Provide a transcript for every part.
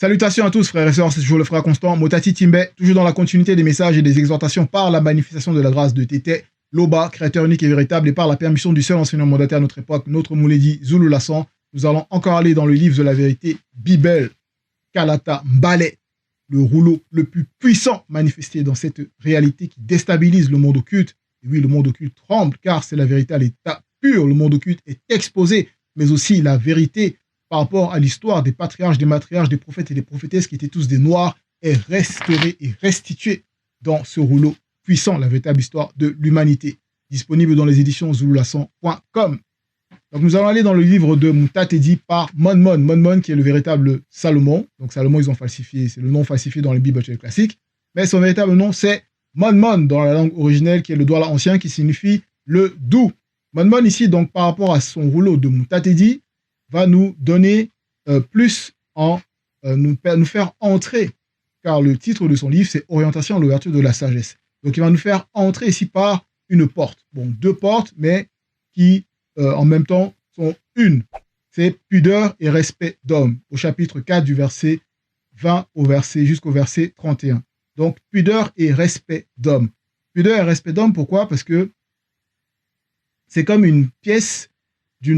Salutations à tous, frères et sœurs, c'est toujours le frère Constant, Motati Timbe, toujours dans la continuité des messages et des exhortations par la manifestation de la grâce de Tété, Loba, créateur unique et véritable, et par la permission du seul enseignant mandataire à notre époque, notre Mouledi Zulu Lassan. Nous allons encore aller dans le livre de la vérité, Bible, Kalata Mbale, le rouleau le plus puissant manifesté dans cette réalité qui déstabilise le monde occulte. Et oui, le monde occulte tremble, car c'est la vérité à l'état pur. Le monde occulte est exposé, mais aussi la vérité par rapport à l'histoire des patriarches, des matriarches, des prophètes et des prophétesses qui étaient tous des noirs est restaurée et restituée dans ce rouleau puissant, la véritable histoire de l'humanité, disponible dans les éditions zululassan.com. Donc nous allons aller dans le livre de Mutatedi par Monmon. Monmon qui est le véritable Salomon. Donc Salomon, ils ont falsifié, c'est le nom falsifié dans les Bibles classiques. Mais son véritable nom, c'est Monmon dans la langue originelle qui est le Douala ancien qui signifie le doux. Monmon ici, donc par rapport à son rouleau de Mutatedi, va nous donner plus en nous faire entrer, car le titre de son livre, c'est Orientation à l'ouverture de la sagesse. Donc, il va nous faire entrer ici par une porte. Bon, deux portes, mais qui, en même temps, sont une. C'est pudeur et respect d'homme, au chapitre 4 du verset 20 jusqu'au verset 31. Donc, pudeur et respect d'homme. Pudeur et respect d'homme, pourquoi? Parce que c'est comme une pièce de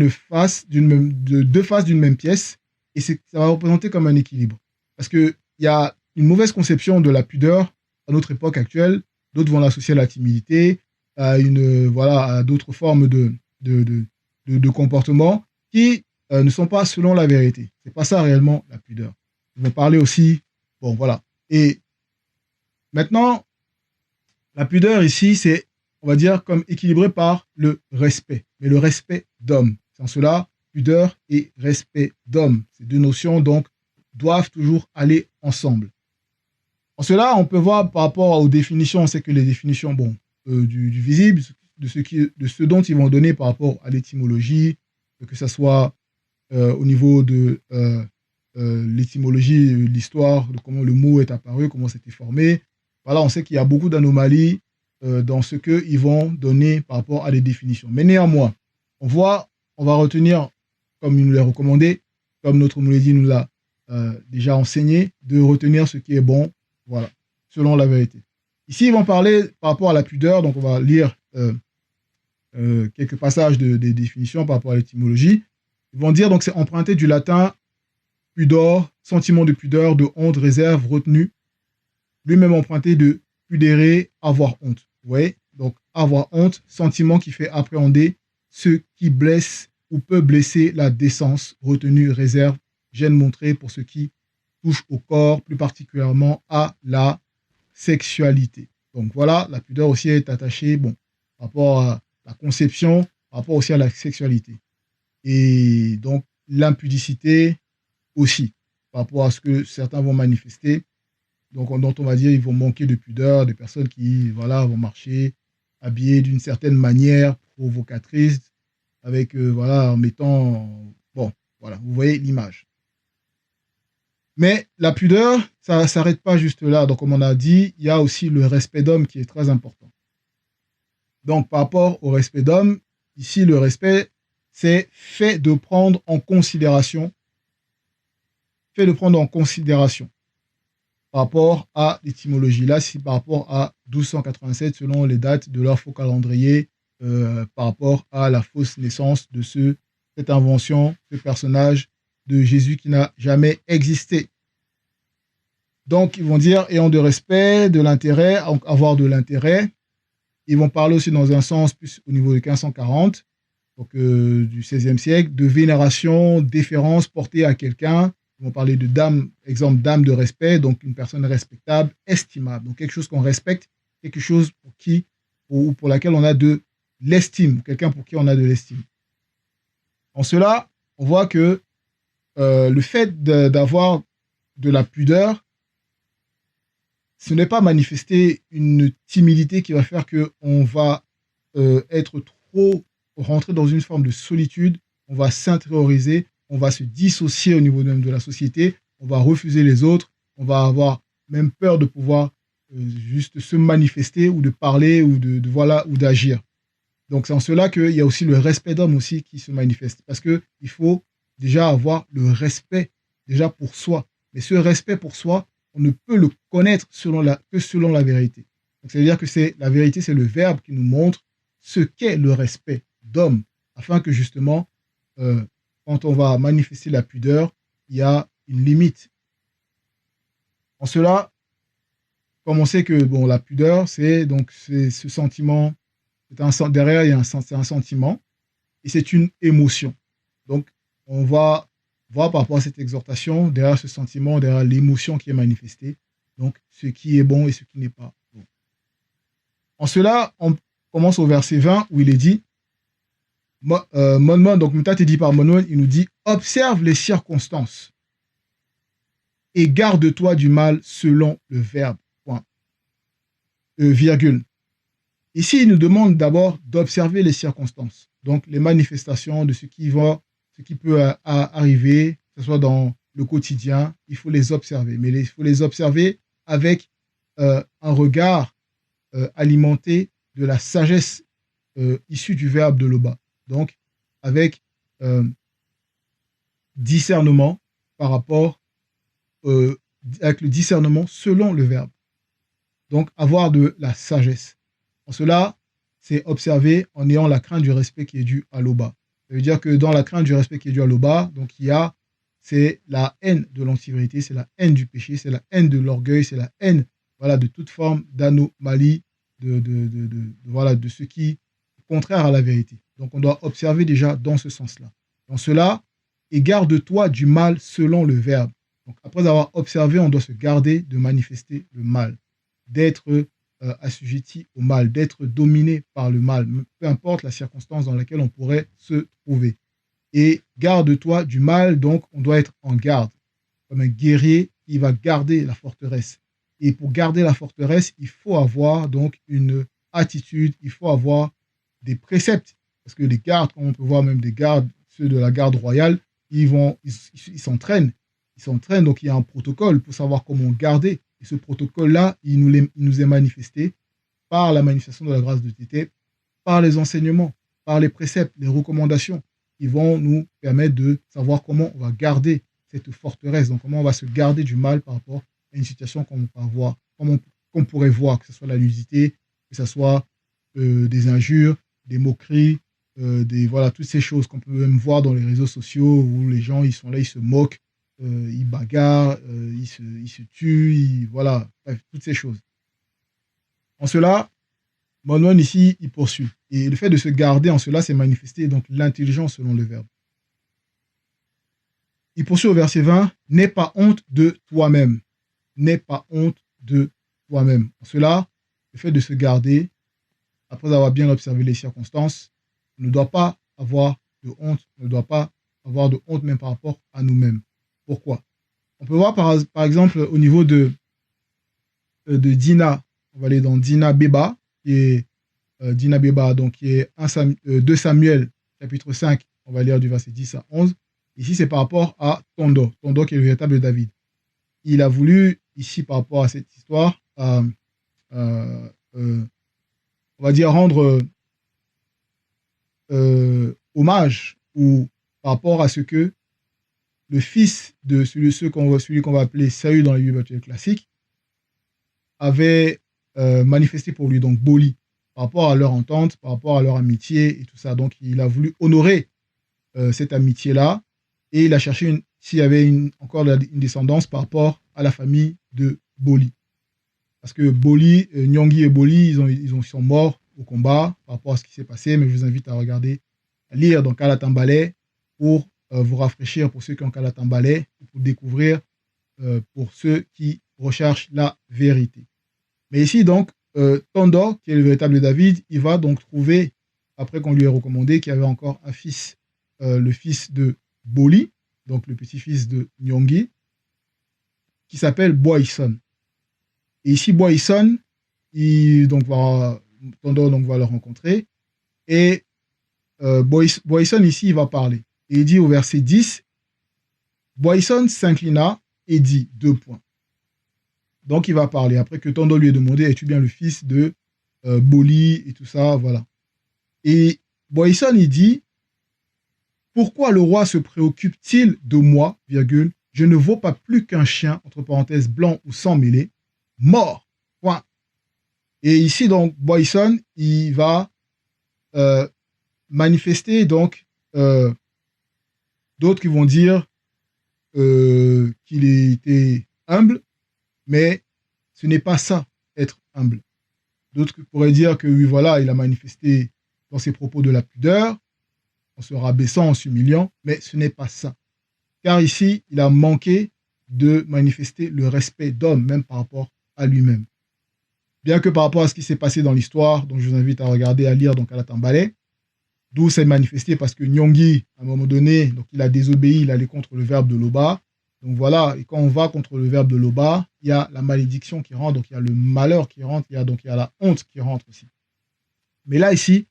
deux faces d'une même pièce, et ça va représenter comme un équilibre. Parce qu'il y a une mauvaise conception de la pudeur à notre époque actuelle. D'autres vont l'associer à la timidité, à d'autres formes de comportement qui ne sont pas selon la vérité. C'est pas ça réellement la pudeur. Ils vont parler aussi, bon voilà. Et maintenant, la pudeur ici, c'est, on va dire, comme équilibré par le respect, mais le respect d'homme. Sans cela, pudeur et respect d'homme. Ces deux notions, donc, doivent toujours aller ensemble. En cela, on peut voir par rapport aux définitions, on sait que les définitions, du visible, de ce dont ils vont donner par rapport à l'étymologie, que ce soit au niveau de l'étymologie, l'histoire, de comment le mot est apparu, comment c'était formé. Voilà, on sait qu'il y a beaucoup d'anomalies dans ce qu'ils vont donner par rapport à des définitions. Mais néanmoins, on va retenir, comme il nous l'a recommandé, comme notre Mouledi nous l'a déjà enseigné, de retenir ce qui est bon, voilà, selon la vérité. Ici, ils vont parler par rapport à la pudeur, donc on va lire quelques passages des définitions par rapport à l'étymologie. Ils vont dire, donc c'est emprunté du latin pudor, sentiment de pudeur, de honte, réserve, retenue, lui-même emprunté de pudere, avoir honte. Vous voyez? Donc avoir honte, sentiment qui fait appréhender ce qui blesse ou peut blesser la décence, retenue, réserve, gêne montrée pour ce qui touche au corps, plus particulièrement à la sexualité. Donc voilà, la pudeur aussi est attachée, par rapport à la conception, par rapport aussi à la sexualité. Et donc l'impudicité aussi, par rapport à ce que certains vont manifester. Donc dont on va dire ils vont manquer de pudeur, des personnes qui vont marcher habillées d'une certaine manière provocatrice, avec en mettant vous voyez l'image. Mais la pudeur, ça ne s'arrête pas juste là. Donc, comme on a dit, il y a aussi le respect d'homme qui est très important. Donc, par rapport au respect d'homme, ici, le respect, c'est fait de prendre en considération. Fait de prendre en considération par rapport à l'étymologie. Là, c'est par rapport à 1287, selon les dates de leur faux calendrier, par rapport à la fausse naissance de cette invention, ce personnage de Jésus qui n'a jamais existé. Donc, ils vont dire ayant de respect, de l'intérêt, avoir de l'intérêt. Ils vont parler aussi dans un sens plus au niveau de 1540, donc du XVIe siècle, de vénération, déférence portée à quelqu'un. Ils vont parler de dame, exemple dame de respect, donc une personne respectable, estimable. Donc quelque chose qu'on respecte, quelque chose pour laquelle on a de l'estime, quelqu'un pour qui on a de l'estime. En cela, on voit que le fait d'avoir de la pudeur, ce n'est pas manifester une timidité qui va faire qu'on va être trop rentré dans une forme de solitude, on va s'intérioriser, on va se dissocier au niveau même de la société, on va refuser les autres, on va avoir même peur de pouvoir juste se manifester ou de parler ou ou d'agir. Donc c'est en cela qu'il y a aussi le respect d'homme aussi qui se manifeste, parce qu'il faut déjà avoir le respect déjà pour soi, Mais ce respect pour soi, on ne peut le connaître que selon la vérité. Donc, ça veut dire que la vérité, c'est le verbe qui nous montre ce qu'est le respect d'homme, afin que justement, quand on va manifester la pudeur, il y a une limite. En cela, comme on sait que bon, la pudeur, c'est ce sentiment, derrière, c'est un sentiment, et c'est une émotion. Donc, on va voir par rapport à cette exhortation, derrière ce sentiment, derrière l'émotion qui est manifestée, donc ce qui est bon et ce qui n'est pas bon. En cela, on commence au verset 20 où il est dit, donc Mutat est dit par Monmon, il nous dit, observe les circonstances et garde-toi du mal selon le verbe, point, virgule. Ici, il nous demande d'abord d'observer les circonstances, donc les manifestations de ce qui peut arriver, que ce soit dans le quotidien, il faut les observer. Mais il faut les observer avec un regard alimenté de la sagesse issue du verbe de Loba. Donc, avec discernement par rapport, avec le discernement selon le verbe. Donc, avoir de la sagesse. En cela, c'est observer en ayant la crainte du respect qui est dû à Loba. Ça veut dire que dans la crainte du respect qui est dû à Loba, donc c'est la haine de l'antivérité, c'est la haine du péché, c'est la haine de l'orgueil, c'est la haine, voilà, de toute forme d'anomalie, de ce qui est contraire à la vérité. Donc on doit observer déjà dans ce sens-là. Dans cela, et garde-toi du mal selon le verbe. Donc après avoir observé, on doit se garder de manifester le mal, d'être assujetti au mal, d'être dominé par le mal, peu importe la circonstance dans laquelle on pourrait se trouver. Et garde-toi du mal, donc on doit être en garde, comme un guerrier qui va garder la forteresse. Et pour garder la forteresse, il faut avoir donc une attitude, il faut avoir des préceptes. Parce que les gardes, comme on peut voir même des gardes, ceux de la garde royale, ils s'entraînent. Ils s'entraînent, donc il y a un protocole pour savoir comment garder. Et ce protocole-là, il nous est manifesté par la manifestation de la grâce de Tété, par les enseignements, par les préceptes, les recommandations, qui vont nous permettre de savoir comment on va garder cette forteresse, donc comment on va se garder du mal par rapport à une situation qu'on pourrait voir, que ce soit la nudité, que ce soit des injures, des moqueries, toutes ces choses qu'on peut même voir dans les réseaux sociaux où les gens, ils sont là, ils se moquent, ils bagarrent, ils se tuent, voilà, bref, toutes ces choses. En cela, Monmon ici, il poursuit. Et le fait de se garder en cela, c'est manifester donc l'intelligence selon le verbe. Il poursuit au verset 20, « N'aie pas honte de toi-même. N'aie pas honte de toi-même. » En cela, le fait de se garder, après avoir bien observé les circonstances, on ne doit pas avoir de honte, on ne doit pas avoir de honte même par rapport à nous-mêmes. Pourquoi? On peut voir par exemple au niveau de Dina, on va aller dans Dina Beba, qui est Dina Beba, donc qui est 2 Samuel, chapitre 5, on va lire du verset 10 à 11. Ici, c'est par rapport à Tondo qui est le véritable David. Il a voulu, ici, par rapport à cette histoire, on va dire rendre hommage ou par rapport à ce que le fils de celui qu'on va appeler Saül dans la Bible classique avait manifesté pour lui, donc Boli, par rapport à leur entente, par rapport à leur amitié et tout ça. Donc, il a voulu honorer cette amitié-là et il a cherché s'il y avait encore une descendance par rapport à la famille de Boli. Parce que Boli, Nyongi et Boli, ils sont morts au combat par rapport à ce qui s'est passé, mais je vous invite à regarder, à lire dans Kalatambale pour vous rafraîchir pour ceux qui ont Kalatambale, pour découvrir pour ceux qui recherchent la vérité. Mais ici, donc, Tondo, qui est le véritable David, il va donc trouver, après qu'on lui ait recommandé qu'il y avait encore un fils, le fils de Boli, donc le petit-fils de Nyongi, qui s'appelle Boyson. Et ici, Boyson, Tondo va le rencontrer, et Boyson, ici, il va parler. Et il dit au verset 10, Boyson s'inclina et dit, 2 points. Donc, il va parler. Après que Tondo lui ait demandé, es-tu bien le fils de Boli et tout ça, voilà. Et Boyson, il dit, pourquoi le roi se préoccupe-t-il de moi, virgule, je ne vaux pas plus qu'un chien, entre parenthèses, blanc ou sans mêlée, mort. Point. Et ici, donc, Boyson, il va manifester, donc, d'autres qui vont dire qu'il était humble, mais ce n'est pas ça, être humble. D'autres pourraient dire que oui, voilà, il a manifesté dans ses propos de la pudeur, en se rabaissant, en s'humiliant, mais ce n'est pas ça. Car ici, il a manqué de manifester le respect d'homme, même par rapport à lui-même. Bien que par rapport à ce qui s'est passé dans l'histoire, donc je vous invite à regarder, à lire donc à la Tambalé, d'où c'est manifesté parce que Nyongi, à un moment donné, donc il a désobéi, il allait contre le verbe de Loba. Donc voilà, et quand on va contre le verbe de Loba, il y a la malédiction qui rentre, donc il y a le malheur qui rentre, il y a la honte qui rentre aussi. Mais là, ici,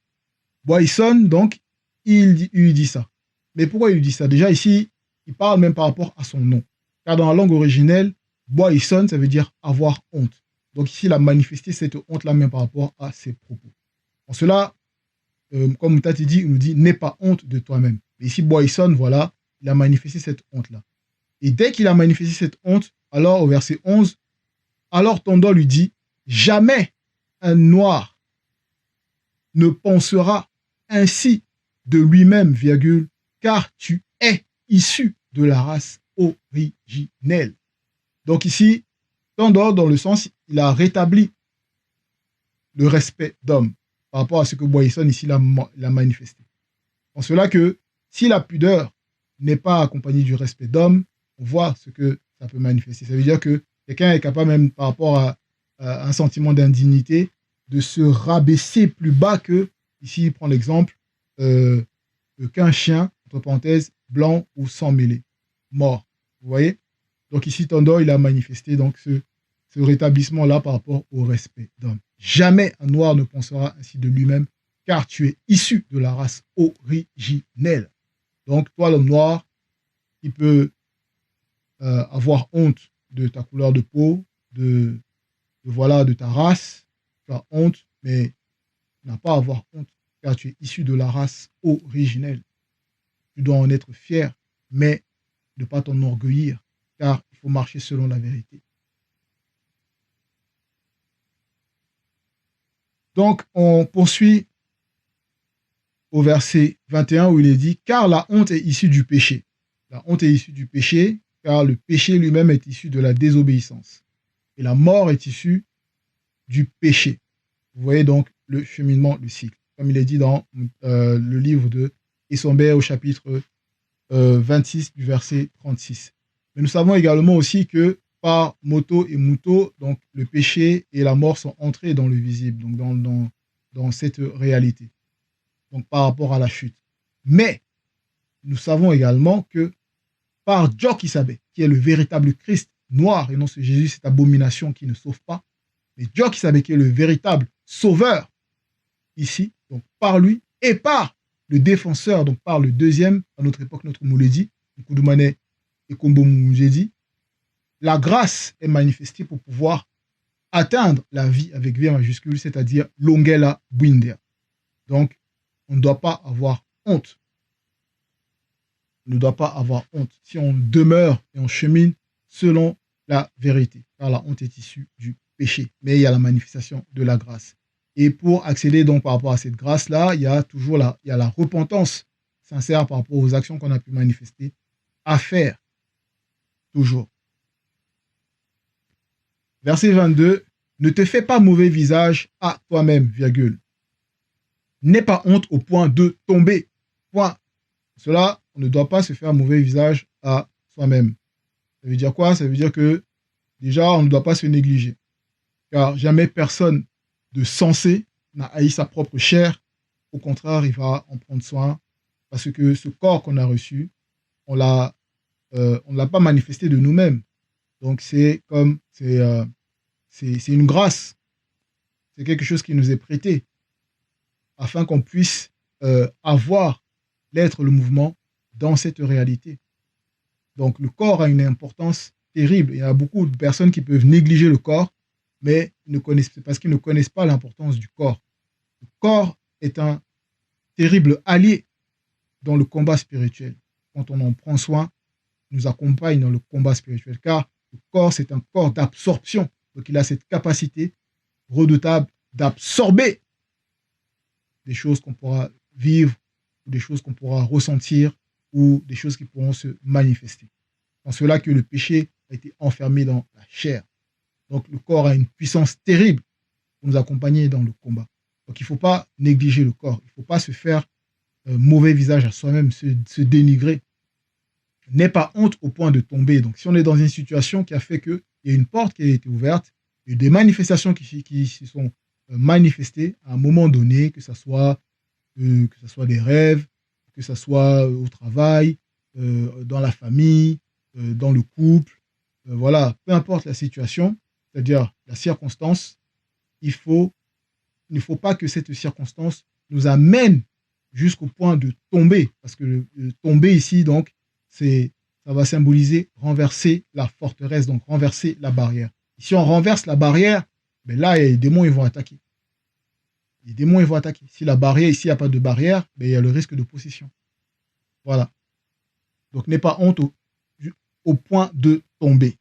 Boyson, donc, il lui dit ça. Mais pourquoi il lui dit ça? Déjà, ici, il parle même par rapport à son nom. Car dans la langue originelle, Boyson, ça veut dire avoir honte. Donc ici, il a manifesté cette honte-là même par rapport à ses propos. En cela, comme Moutati dit, il nous dit, n'aie pas honte de toi-même. Mais ici, Boyson, voilà, il a manifesté cette honte-là. Et dès qu'il a manifesté cette honte, alors au verset 11, alors Tondo lui dit, jamais un noir ne pensera ainsi de lui-même, virgule, car tu es issu de la race originelle. Donc ici, Tondo, dans le sens, il a rétabli le respect d'homme par rapport à ce que Boyson ici l'a manifesté. En cela que si la pudeur n'est pas accompagnée du respect d'homme, on voit ce que ça peut manifester. Ça veut dire que quelqu'un est capable même par rapport à un sentiment d'indignité de se rabaisser plus bas que, ici il prend l'exemple, qu'un chien, entre parenthèses, blanc ou sans mêlée, mort. Vous voyez? Donc ici Tondo, il a manifesté donc ce rétablissement-là par rapport au respect d'homme. Jamais un noir ne pensera ainsi de lui-même, car tu es issu de la race originelle. Donc toi, l'homme noir, il peut avoir honte de ta couleur de peau, de ta race, tu as honte, mais tu n'as pas à avoir honte, car tu es issu de la race originelle. Tu dois en être fier, mais ne pas t'enorgueillir, car il faut marcher selon la vérité. Donc, on poursuit au verset 21 où il est dit, car la honte est issue du péché. La honte est issue du péché, car le péché lui-même est issu de la désobéissance. Et la mort est issue du péché. Vous voyez donc le cheminement, le cycle. Comme il est dit dans le livre de Essomber au chapitre 26 du verset 36. Mais nous savons également aussi que par moto et muto, donc le péché et la mort sont entrés dans le visible, donc dans cette réalité, donc par rapport à la chute. Mais nous savons également que par Djokisabe, qui est le véritable Christ noir, et non ce Jésus, cette abomination qui ne sauve pas, mais Djokisabe qui est le véritable sauveur, ici, donc par lui, et par le défenseur, donc par le deuxième, à notre époque, notre Mouledi, Koudoumane et Kombo Moujedi, la grâce est manifestée pour pouvoir atteindre la vie avec V majuscule, c'est-à-dire Longela Bwindia. Donc, on ne doit pas avoir honte. On ne doit pas avoir honte si on demeure et on chemine selon la vérité, car la honte est issue du péché, mais il y a la manifestation de la grâce. Et pour accéder donc par rapport à cette grâce-là, il y a toujours la repentance sincère par rapport aux actions qu'on a pu manifester à faire, toujours. Verset 22, ne te fais pas mauvais visage à toi-même, virgule. N'aie pas honte au point de tomber, point. Cela, on ne doit pas se faire mauvais visage à soi-même. Ça veut dire quoi? Ça veut dire que déjà, on ne doit pas se négliger. Car jamais personne de sensé n'a haï sa propre chair. Au contraire, il va en prendre soin parce que ce corps qu'on a reçu, on ne l'a pas manifesté de nous-mêmes. Donc c'est une grâce. C'est quelque chose qui nous est prêté afin qu'on puisse avoir l'être, le mouvement dans cette réalité. Donc le corps a une importance terrible. Il y a beaucoup de personnes qui peuvent négliger le corps, mais parce qu'ils ne connaissent pas l'importance du corps. Le corps est un terrible allié dans le combat spirituel. Quand on en prend soin, nous accompagne dans le combat spirituel, car le corps, c'est un corps d'absorption. Donc, il a cette capacité redoutable d'absorber des choses qu'on pourra vivre, ou des choses qu'on pourra ressentir, ou des choses qui pourront se manifester. C'est en cela que le péché a été enfermé dans la chair. Donc, le corps a une puissance terrible pour nous accompagner dans le combat. Donc, il ne faut pas négliger le corps. Il ne faut pas se faire mauvais visage à soi-même, se dénigrer. N'aie pas honte au point de tomber. Donc, si on est dans une situation qui a fait qu'il y a une porte qui a été ouverte, il y a eu des manifestations qui se sont manifestées à un moment donné, que ce soit des rêves, que ce soit au travail, dans la famille, dans le couple, voilà, peu importe la situation, c'est-à-dire la circonstance, il ne faut pas que cette circonstance nous amène jusqu'au point de tomber, parce que le tomber ici, donc, ça va symboliser renverser la forteresse, donc renverser la barrière. Si on renverse la barrière, ben là, les démons ils vont attaquer. Les démons ils vont attaquer. Si la barrière, ici, il n'y a pas de barrière, ben, il y a le risque de possession. Voilà. Donc, n'aie pas honte au point de tomber.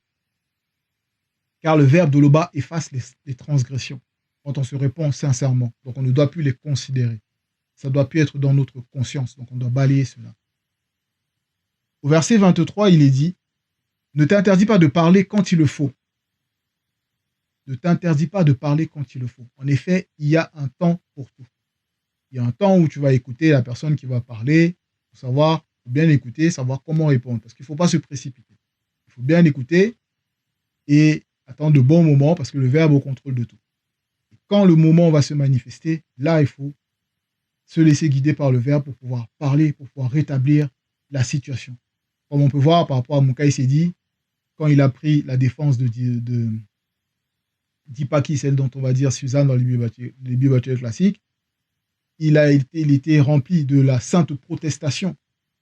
Car le verbe de Loba efface les transgressions quand on se répond sincèrement. Donc, on ne doit plus les considérer. Ça ne doit plus être dans notre conscience. Donc, on doit balayer cela. Au verset 23, il est dit « Ne t'interdis pas de parler quand il le faut. » Ne t'interdis pas de parler quand il le faut. En effet, il y a un temps pour tout. Il y a un temps où tu vas écouter la personne qui va parler, pour savoir, bien écouter, savoir comment répondre. Parce qu'il ne faut pas se précipiter. Il faut bien écouter et attendre de bons moments parce que le verbe est au contrôle de tout. Et quand le moment va se manifester, là, il faut se laisser guider par le verbe pour pouvoir parler, pour pouvoir rétablir la situation. Comme on peut voir par rapport à Moukaï Sedi, quand il a pris la défense d'Ipaki, celle dont on va dire Suzanne dans les bibliothèques classiques, il était rempli de la sainte protestation.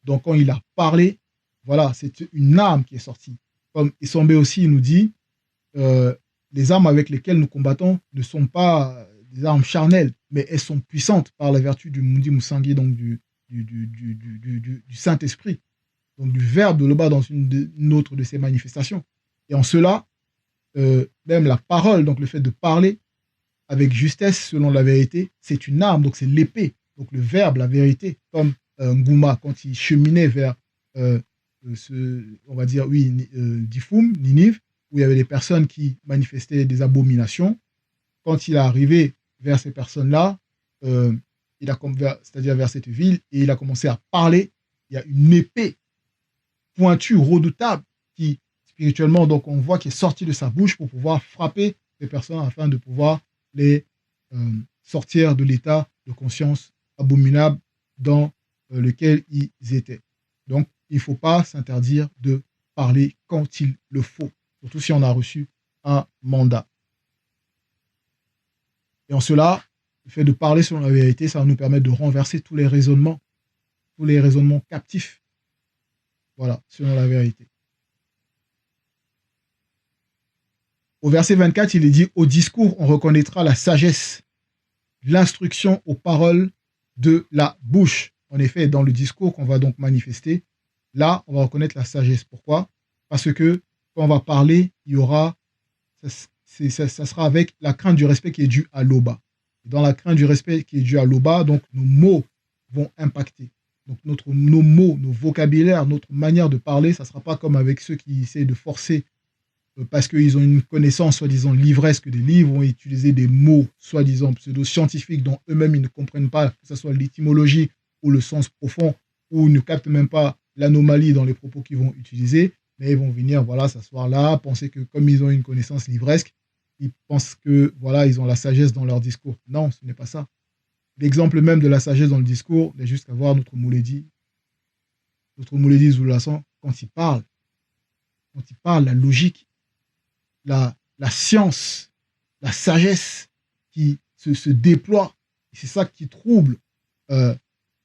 Donc quand il a parlé, voilà, c'est une arme qui est sortie. Comme Essambé aussi nous dit, les armes avec lesquelles nous combattons ne sont pas des armes charnelles, mais elles sont puissantes par la vertu du Mundi Musangi, donc du Saint-Esprit, donc du verbe de Loba dans une autre de ses manifestations. Et en cela, même la parole, donc le fait de parler avec justesse selon la vérité, c'est une arme, donc c'est l'épée. Donc le verbe, la vérité, comme Ngouma, quand il cheminait vers, on va dire, oui, Difum, Ninive, où il y avait des personnes qui manifestaient des abominations. Quand il est arrivé vers ces personnes-là, c'est-à-dire vers cette ville, et il a commencé à parler, il y a une épée pointue, redoutable, qui spirituellement, donc on voit, qui est sortie de sa bouche pour pouvoir frapper ces personnes afin de pouvoir les sortir de l'état de conscience abominable dans lequel ils étaient. Donc, il ne faut pas s'interdire de parler quand il le faut, surtout si on a reçu un mandat. Et en cela, le fait de parler selon la vérité, ça va nous permettre de renverser tous les raisonnements captifs, voilà, selon la vérité. Au verset 24, il est dit « Au discours, on reconnaîtra la sagesse, l'instruction aux paroles de la bouche. » En effet, dans le discours qu'on va donc manifester, là, on va reconnaître la sagesse. Pourquoi? Parce que quand on va parler, il y aura, ça sera avec la crainte du respect qui est due à l'Oba. Dans la crainte du respect qui est due à l'Oba, donc nos mots vont impacter. Donc nos mots, nos vocabulaires, notre manière de parler, ça ne sera pas comme avec ceux qui essaient de forcer parce qu'ils ont une connaissance soi-disant livresque des livres, vont utiliser des mots soi-disant pseudo-scientifiques dont eux-mêmes ils ne comprennent pas, que ce soit l'étymologie ou le sens profond, ou ils ne captent même pas l'anomalie dans les propos qu'ils vont utiliser, mais ils vont venir, voilà, s'asseoir là, penser que comme ils ont une connaissance livresque, ils pensent que, voilà, ils ont la sagesse dans leur discours. Non, ce n'est pas ça. L'exemple même de la sagesse dans le discours, c'est juste qu'à voir notre Mouledi Zoulassan, quand il parle, la logique, la science, la sagesse qui se déploie. Et c'est ça qui trouble le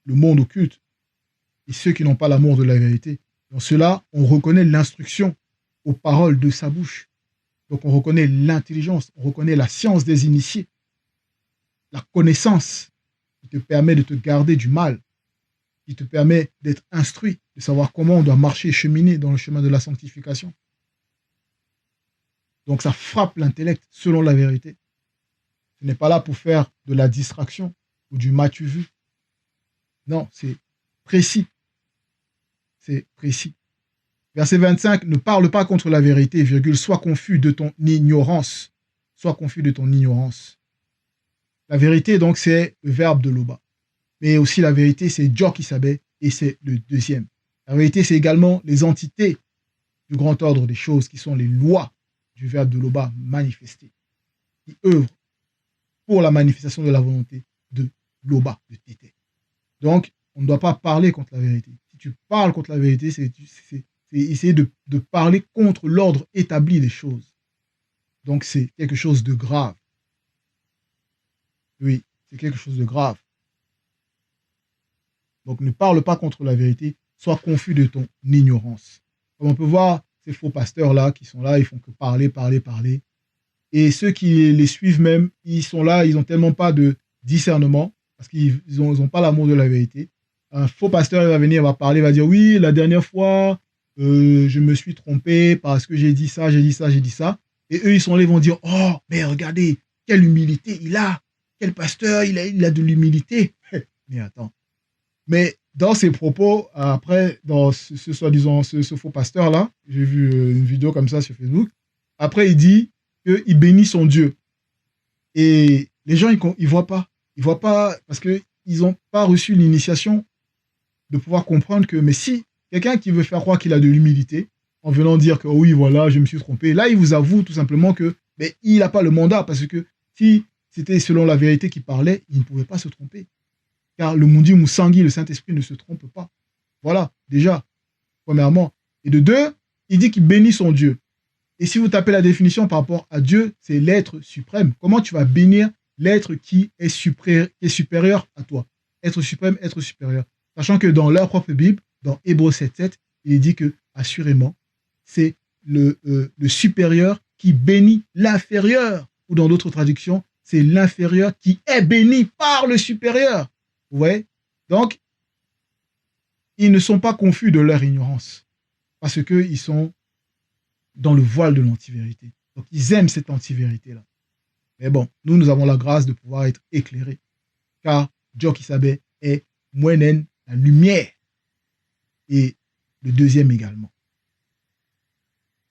monde occulte et ceux qui n'ont pas l'amour de la vérité. Dans cela, on reconnaît l'instruction aux paroles de sa bouche. Donc on reconnaît l'intelligence, on reconnaît la science des initiés, la connaissance qui te permet de te garder du mal, qui te permet d'être instruit de savoir comment on doit marcher et cheminer dans le chemin de la sanctification. Donc ça frappe l'intellect selon la vérité. Ce n'est pas là pour faire de la distraction ou du m'as-tu vu. Non, c'est précis. C'est précis. Verset 25, ne parle pas contre la vérité, virgule, sois confus de ton ignorance. Sois confus de ton ignorance. La vérité, donc, c'est le verbe de Loba. Mais aussi la vérité, c'est Djok qui savait, et c'est le deuxième. La vérité, c'est également les entités du grand ordre des choses, qui sont les lois du verbe de Loba manifestées, qui œuvrent pour la manifestation de la volonté de Loba, de Tété. Donc, on ne doit pas parler contre la vérité. Si tu parles contre la vérité, c'est essayer de parler contre l'ordre établi des choses. Donc, c'est quelque chose de grave. Oui, c'est quelque chose de grave. Donc, ne parle pas contre la vérité, sois confus de ton ignorance. Comme on peut voir, ces faux pasteurs-là qui sont là, ils font que parler, parler, parler. Et ceux qui les suivent même, ils sont là, ils n'ont tellement pas de discernement, parce qu'ils n'ont pas l'amour de la vérité. Un faux pasteur, il va venir, il va parler, il va dire, oui, la dernière fois, je me suis trompé parce que j'ai dit ça, j'ai dit ça, j'ai dit ça. Et eux, ils sont là, ils vont dire, oh, mais regardez, quelle humilité il a. Quel pasteur, il a de l'humilité. Mais attends. Mais dans ses propos, après, dans ce soi-disant, ce faux pasteur-là, j'ai vu une vidéo comme ça sur Facebook, après, il dit qu'il bénit son Dieu. Et les gens, ils voient pas. Ils voient pas parce qu'ils n'ont pas reçu l'initiation de pouvoir comprendre que, mais si quelqu'un qui veut faire croire qu'il a de l'humilité, en venant dire que, oh oui, voilà, je me suis trompé, là, il vous avoue tout simplement que, mais il n'a pas le mandat, parce que si c'était selon la vérité qu'il parlait, il ne pouvait pas se tromper. Car le Mundi Moussangi, le Saint-Esprit, ne se trompe pas. Voilà, déjà, premièrement. Et de deux, il dit qu'il bénit son Dieu. Et si vous tapez la définition par rapport à Dieu, c'est l'être suprême. Comment tu vas bénir l'être qui est supérieur à toi? Être suprême, être supérieur. Sachant que dans leur propre Bible, dans Hébreux 7.7, il est dit que, assurément, c'est le supérieur qui bénit l'inférieur. Ou dans d'autres traductions, c'est l'inférieur qui est béni par le supérieur. Vous voyez? Donc, ils ne sont pas confus de leur ignorance. Parce qu'ils sont dans le voile de l'antivérité. Donc, ils aiment cette antivérité-là. Mais bon, nous avons la grâce de pouvoir être éclairés. Car Djok Isabé est Mwenen, la lumière. Et le deuxième également.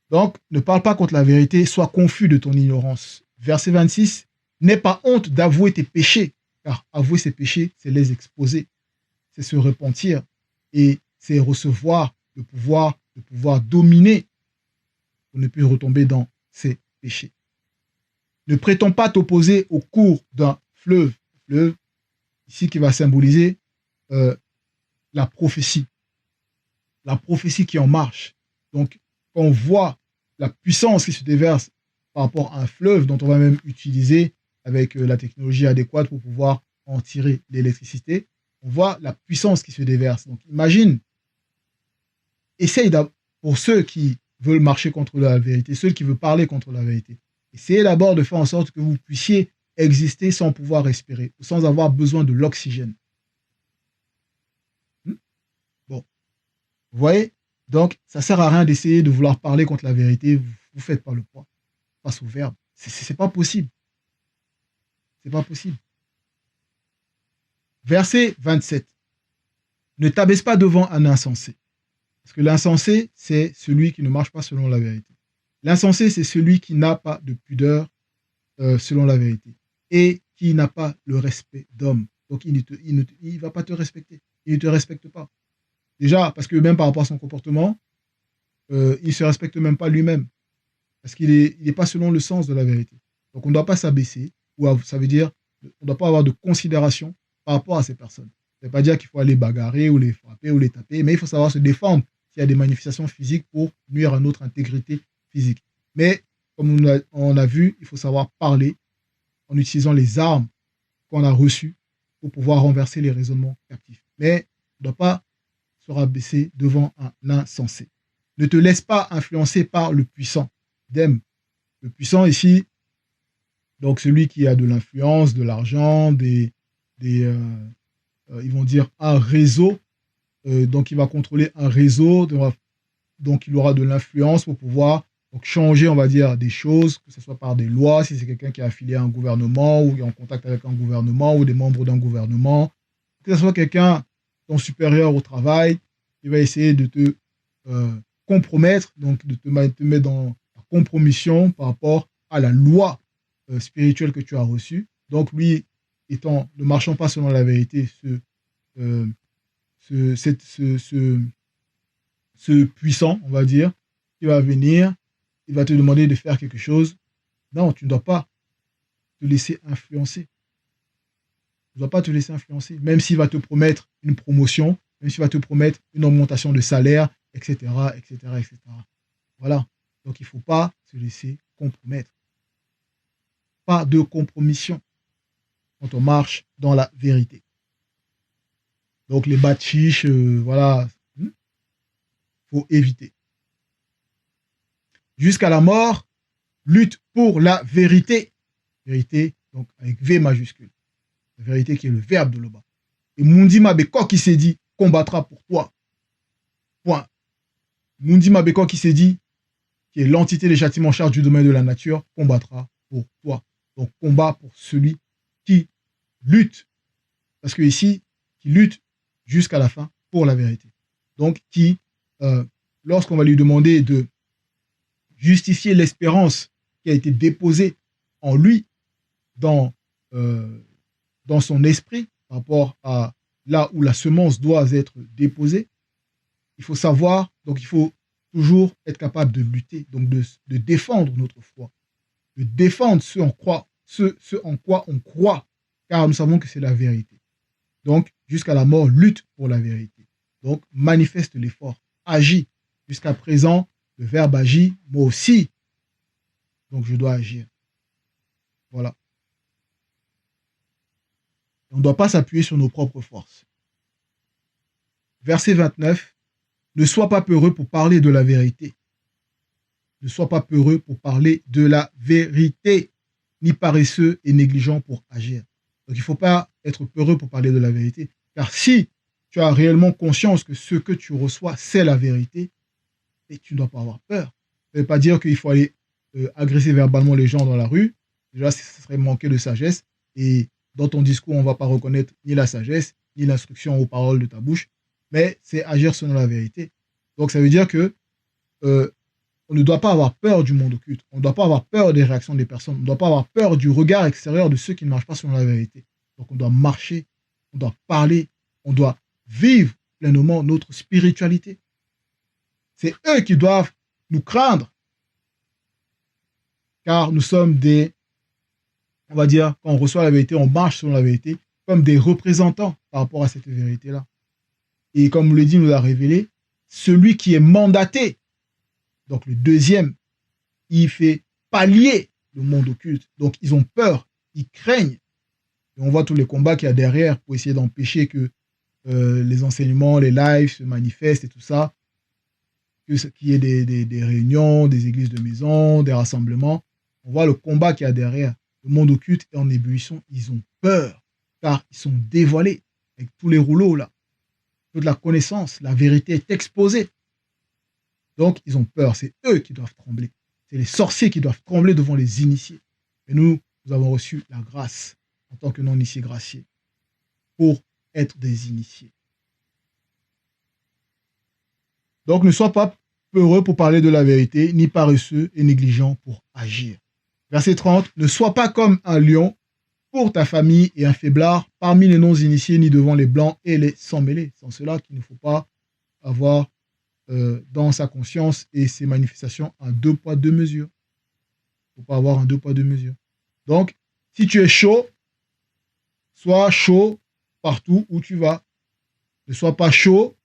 Donc, ne parle pas contre la vérité, sois confus de ton ignorance. Verset 26, n'aie pas honte d'avouer tes péchés, car avouer ses péchés, c'est les exposer, c'est se repentir, et c'est recevoir le pouvoir de pouvoir dominer pour ne plus retomber dans ses péchés. Ne prétends pas t'opposer au cours d'un fleuve, ici qui va symboliser la prophétie qui en marche. Donc, quand on voit la puissance qui se déverse par rapport à un fleuve dont on va même utiliser avec la technologie adéquate pour pouvoir en tirer l'électricité, on voit la puissance qui se déverse. Donc, imagine, essaye pour ceux qui veulent marcher contre la vérité, ceux qui veulent parler contre la vérité, essayez d'abord de faire en sorte que vous puissiez exister sans pouvoir respirer, sans avoir besoin de l'oxygène. Bon, vous voyez? Donc, ça ne sert à rien d'essayer de vouloir parler contre la vérité. Vous ne faites pas le poids face au verbe. C'est pas possible. C'est pas possible. Verset 27. Ne t'abaisse pas devant un insensé. Parce que l'insensé, c'est celui qui ne marche pas selon la vérité. L'insensé, c'est celui qui n'a pas de pudeur selon la vérité. Et qui n'a pas le respect d'homme. Donc, il ne va pas te respecter. Il ne te respecte pas. Déjà, parce que même par rapport à son comportement, il ne se respecte même pas lui-même. Parce qu'il n'est pas selon le sens de la vérité. Donc on ne doit pas s'abaisser, ou ça veut dire on ne doit pas avoir de considération par rapport à ces personnes. Ça ne veut pas dire qu'il faut aller bagarrer, ou les frapper, ou les taper, mais il faut savoir se défendre s'il y a des manifestations physiques pour nuire à notre intégrité physique. Mais, comme on a vu, il faut savoir parler en utilisant les armes qu'on a reçues pour pouvoir renverser les raisonnements captifs. Mais on ne doit pas se rabaisser devant un insensé. Ne te laisse pas influencer par le puissant. Idem. Le puissant ici, donc celui qui a de l'influence, de l'argent, ils vont dire un réseau donc il va contrôler un réseau, donc il aura de l'influence pour pouvoir donc, changer, on va dire, des choses, que ce soit par des lois, si c'est quelqu'un qui est affilié à un gouvernement ou qui est en contact avec un gouvernement ou des membres d'un gouvernement, que ce soit quelqu'un, ton supérieur au travail, qui va essayer de te compromettre, donc de te mettre dans la compromission par rapport à la loi spirituelle que tu as reçue. Donc lui, étant ne marchant pas selon la vérité, euh, ce puissant, on va dire, qui va venir, il va te demander de faire quelque chose. Non, tu ne dois pas te laisser influencer. Tu ne dois pas te laisser influencer. Même s'il va te promettre une promotion, même s'il va te promettre une augmentation de salaire, etc., etc., etc. Voilà. Donc, il ne faut pas se laisser compromettre. Pas de compromission quand on marche dans la vérité. Donc, les bas de chiche, voilà, il faut éviter. Jusqu'à la mort, lutte pour la vérité. Vérité, donc avec V majuscule. La vérité qui est le verbe de Loba. Et Mundi Mabeko qui s'est dit combattra pour toi. Point. Mundi Mabeko qui s'est dit, qui est l'entité des châtiments en charge du domaine de la nature, combattra pour toi. Donc combat pour celui qui lutte. Parce que ici, qui lutte jusqu'à la fin pour la vérité. Donc qui, lorsqu'on va lui demander de justifier l'espérance qui a été déposée en lui dans son esprit par rapport à là où la semence doit être déposée, il faut savoir, donc il faut toujours être capable de lutter, donc de défendre notre foi, de défendre ce en quoi on croit, car nous savons que c'est la vérité. Donc, jusqu'à la mort, lutte pour la vérité. Donc, manifeste l'effort, agis. Jusqu'à présent, le verbe agit, moi aussi. Donc, je dois agir. Voilà. On ne doit pas s'appuyer sur nos propres forces. Verset 29. Ne sois pas peureux pour parler de la vérité. Ne sois pas peureux pour parler de la vérité, ni paresseux et négligent pour agir. Donc il ne faut pas être peureux pour parler de la vérité, car si tu as réellement conscience que ce que tu reçois, c'est la vérité, et tu ne dois pas avoir peur. Ça ne veut pas dire qu'il faut aller agresser verbalement les gens dans la rue. Déjà, ce serait manquer de sagesse. Et dans ton discours, on ne va pas reconnaître ni la sagesse, ni l'instruction aux paroles de ta bouche, mais c'est agir selon la vérité. Donc ça veut dire que on ne doit pas avoir peur du monde occulte. On ne doit pas avoir peur des réactions des personnes. On ne doit pas avoir peur du regard extérieur de ceux qui ne marchent pas selon la vérité. Donc on doit marcher, on doit parler, on doit vivre pleinement notre spiritualité. C'est eux qui doivent nous craindre, car nous sommes on va dire, quand on reçoit la vérité, on marche selon la vérité, comme des représentants par rapport à cette vérité-là. Et comme le dit, nous l'a révélé, celui qui est mandaté, donc le deuxième, il fait pallier le monde occulte. Donc ils ont peur, ils craignent. Et on voit tous les combats qu'il y a derrière pour essayer d'empêcher que les enseignements, les lives se manifestent et tout ça, qu'il y ait des réunions, des églises de maison, des rassemblements. On voit le combat qu'il y a derrière. Le monde occulte est en ébullition. Ils ont peur, car ils sont dévoilés avec tous les rouleaux là. Toute la connaissance, la vérité est exposée. Donc, ils ont peur. C'est eux qui doivent trembler. C'est les sorciers qui doivent trembler devant les initiés. Et nous avons reçu la grâce en tant que non-initiés graciés pour être des initiés. Donc, ne sois pas peureux pour parler de la vérité, ni paresseux et négligent pour agir. Verset 30. Ne sois pas comme un lion pour ta famille et un faiblard parmi les non-initiés, ni devant les blancs et les sans-mêlés. C'est en cela qu'il ne faut pas avoir dans sa conscience et ses manifestations un deux poids, deux mesures. Il ne faut pas avoir un deux poids, deux mesures. Donc, si tu es chaud, sois chaud partout où tu vas. Ne sois pas chaud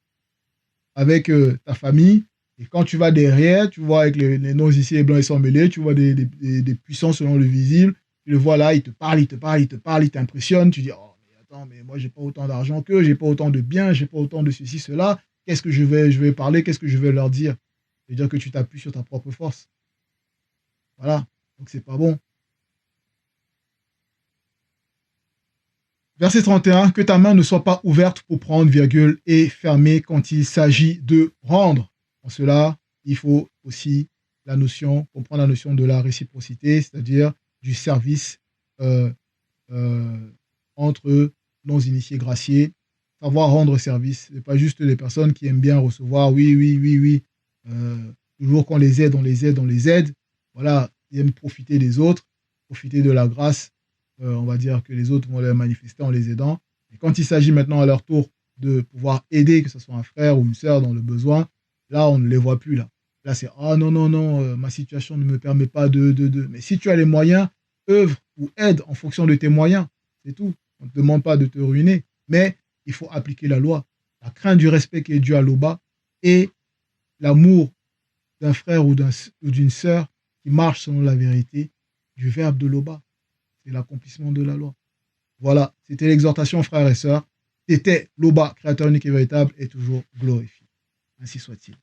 avec ta famille. Et quand tu vas derrière, tu vois avec les non-initiés, les blancs et sans mêlés, tu vois des puissants selon le visible. Tu le vois là, il te parle, il t'impressionne. Tu dis, oh, mais attends, mais moi, j'ai pas autant d'argent qu'eux, j'ai pas autant de biens, j'ai pas autant de ceci, cela. Qu'est-ce que je vais parler, qu'est-ce que je vais leur dire? C'est-à-dire que tu t'appuies sur ta propre force. Voilà, donc c'est pas bon. Verset 31, que ta main ne soit pas ouverte pour prendre, virgule, et fermée quand il s'agit de rendre. En cela, il faut aussi comprendre la notion de la réciprocité, c'est-à-dire du service euh, euh, entre non-initiés graciés, savoir rendre service. Ce n'est pas juste les personnes qui aiment bien recevoir, oui, oui, oui, oui. Toujours qu'on les aide, on les aide, on les aide. Voilà, ils aiment profiter des autres, profiter de la grâce. On va dire que les autres vont les manifester en les aidant. Et quand il s'agit maintenant à leur tour de pouvoir aider, que ce soit un frère ou une sœur dans le besoin, là, on ne les voit plus. Là c'est ah non, non, non, ma situation ne me permet pas de. Mais si tu as les moyens, œuvre ou aide en fonction de tes moyens. C'est tout. On ne te demande pas de te ruiner, mais il faut appliquer la loi. La crainte du respect qui est due à l'Oba et l'amour d'un frère ou d'une sœur qui marche selon la vérité du verbe de l'Oba. C'est l'accomplissement de la loi. Voilà, c'était l'exhortation, frères et sœurs. C'était l'Oba, créateur unique et véritable, et toujours glorifié. Ainsi soit-il.